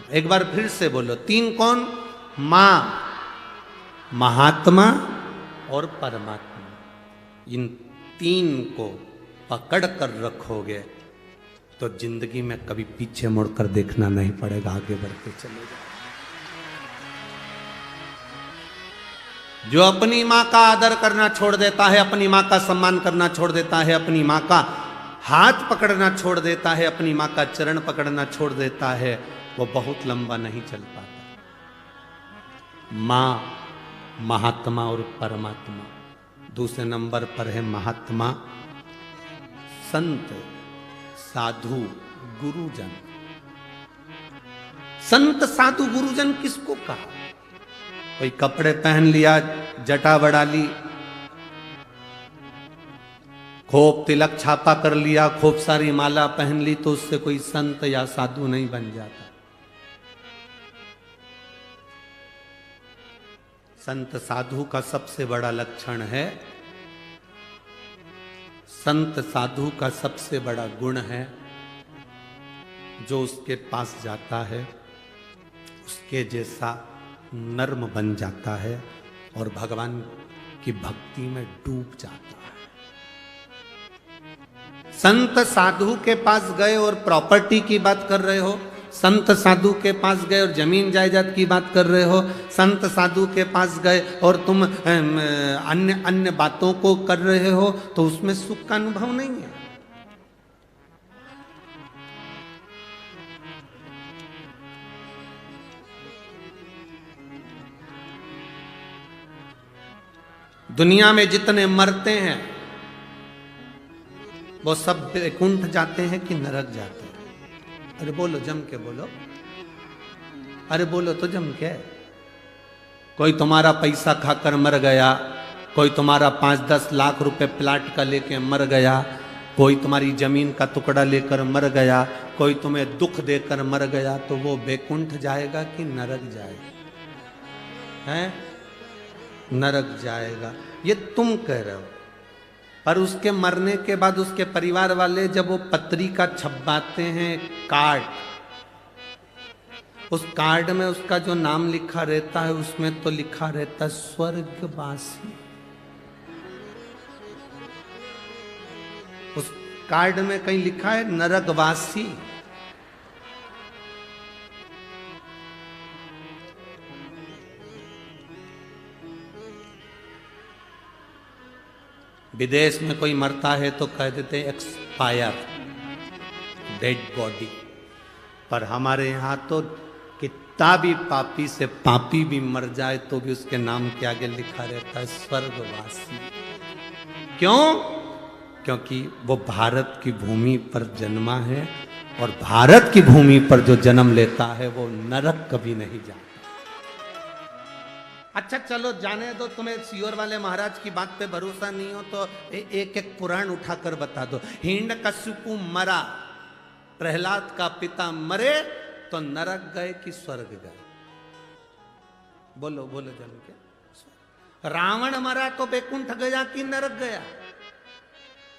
एक बार फिर से बोलो, तीन कौन? मां, महात्मा और परमात्मा। इन तीन को पकड़ कर रखोगे तो जिंदगी में कभी पीछे मुड़कर देखना नहीं पड़ेगा, आगे बढ़ते चले जाओ। जो अपनी मां का आदर करना छोड़ देता है, अपनी मां का सम्मान करना छोड़ देता है, अपनी मां का हाथ पकड़ना छोड़ देता है, अपनी मां का चरण पकड़ना छोड़ देता है, वो बहुत लंबा नहीं चल पाता। मां, महात्मा और परमात्मा। दूसरे नंबर पर है महात्मा, संत, साधु, गुरुजन। संत साधु गुरुजन किसको कहा? कोई कपड़े पहन लिया, जटा बढ़ा ली, खूब तिलक छापा कर लिया, खूब सारी माला पहन ली, तो उससे कोई संत या साधु नहीं बन जाता। संत साधु का सबसे बड़ा लक्षण है, संत साधु का सबसे बड़ा गुण है, जो उसके पास जाता है उसके जैसा नर्म बन जाता है और भगवान की भक्ति में डूब जाता है। संत साधु के पास गए और प्रॉपर्टी की बात कर रहे हो, संत साधु के पास गए और जमीन जायदाद की बात कर रहे हो, संत साधु के पास गए और तुम अन्य अन्य बातों को कर रहे हो, तो उसमें सुख का अनुभव नहीं है। दुनिया में जितने मरते हैं वो सब वैकुंठ जाते हैं कि नरक जाते हैं? अरे बोलो, जम के बोलो, अरे बोलो तो जम के। कोई तुम्हारा पैसा खाकर मर गया, कोई तुम्हारा 5-10 लाख रुपए प्लाट का लेके मर गया, कोई तुम्हारी जमीन का टुकड़ा लेकर मर गया, कोई तुम्हें दुख देकर मर गया, तो वो वैकुंठ जाएगा कि नरक जाएगा? हैं? नरक जाएगा, ये तुम कह रहे हो। पर उसके मरने के बाद उसके परिवार वाले जब वो पत्रिका छपवाते हैं, कार्ड, उस कार्ड में उसका जो नाम लिखा रहता है, उसमें तो लिखा रहता है स्वर्गवासी। उस कार्ड में कहीं लिखा है नरकवासी। विदेश में कोई मरता है तो कह देते हैं एक्सपायर, डेड बॉडी। पर हमारे यहाँ तो कितना भी पापी से पापी भी मर जाए तो भी उसके नाम के आगे लिखा रहता है स्वर्गवासी। क्यों? क्योंकि वो भारत की भूमि पर जन्मा है, और भारत की भूमि पर जो जन्म लेता है वो नरक कभी नहीं जाता। अच्छा चलो जाने दो, तुम्हें सियोर वाले महाराज की बात पे भरोसा नहीं हो तो एक एक पुराण उठाकर बता दो। हिरण्यकशिपु मरा, प्रहलाद का पिता मरे, तो नरक गए कि स्वर्ग गए? बोलो बोलो जल के। रावण मरा तो वैकुंठ गया कि नरक गया?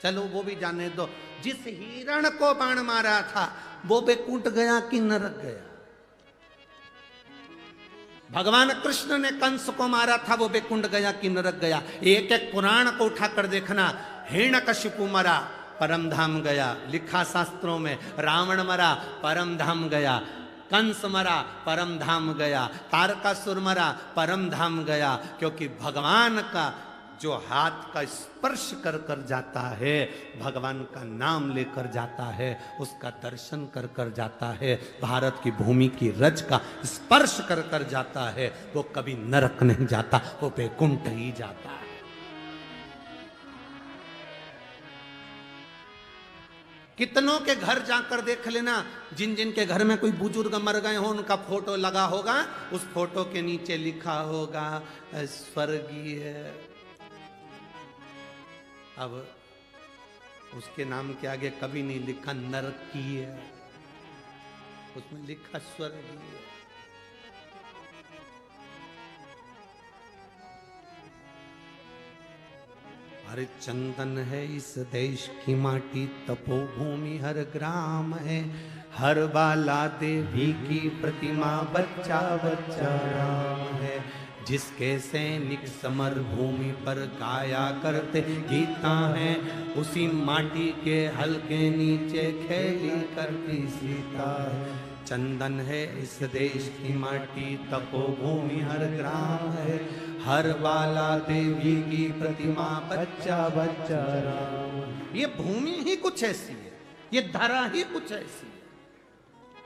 चलो वो भी जाने दो। जिस हिरण को बाण मारा था वो वैकुंठ गया कि नरक गया? भगवान कृष्ण ने कंस को मारा था, वो वैकुंठ गया कि नरक गया? एक एक पुराण को उठाकर देखना। हिरण्यकशिपु मरा, परम धाम गया, लिखा शास्त्रों में। रावण मरा, परम धाम गया। कंस मरा, परम धाम गया। तारकासुर मरा, परम धाम गया। क्योंकि भगवान का जो हाथ का स्पर्श कर कर जाता है, भगवान का नाम लेकर जाता है, उसका दर्शन कर कर जाता है, भारत की भूमि की रज का स्पर्श कर कर जाता है, वो कभी नरक नहीं जाता, वो वैकुंठ ही जाता है। कितनों के घर जाकर देख लेना, जिन जिन के घर में कोई बुजुर्ग मर गए हो, उनका फोटो लगा होगा, उस फोटो के नीचे लिखा होगा स्वर्गीय। अब उसके नाम के आगे कभी नहीं लिखा नरकीय, उसमें लिखा स्वर्गीय। हर चंदन है इस देश की माटी, तपोभूमि हर ग्राम है। हर बाला देवी की प्रतिमा बच्चा बच्चा राम है। जिसके सैनिक समर भूमि पर गाया करते गीता है, उसी माटी के हल्के नीचे खेली करती सीता है। चंदन है इस देश की माटी, तपोभूमि हर ग्राम है। हर बाला देवी की प्रतिमा बच्चा बच्चा राम। ये भूमि ही कुछ ऐसी है, ये धरा ही कुछ ऐसी है,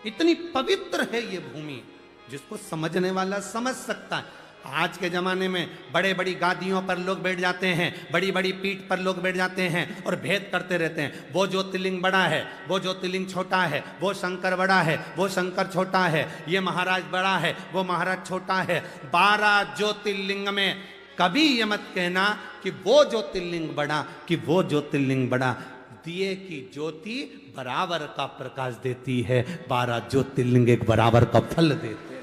इतनी पवित्र है ये भूमि, जिसको समझने वाला समझ सकता है। आज के जमाने में बड़े बड़ी गादियों पर लोग बैठ जाते हैं, बड़ी बड़ी पीठ पर लोग बैठ जाते हैं और भेद करते रहते हैं। वो ज्योतिर्लिंग बड़ा है, वो ज्योतिर्लिंग छोटा है, वो शंकर बड़ा है, वो शंकर छोटा है, ये महाराज बड़ा है, वो महाराज छोटा है। 12 ज्योतिर्लिंग में कभी ये मत कहना कि वो ज्योतिर्लिंग बड़ा कि वो ज्योतिर्लिंग बड़ा। दिए की ज्योति बराबर का प्रकाश देती है, 12 ज्योतिर्लिंग एक बराबर का फल देते हैं।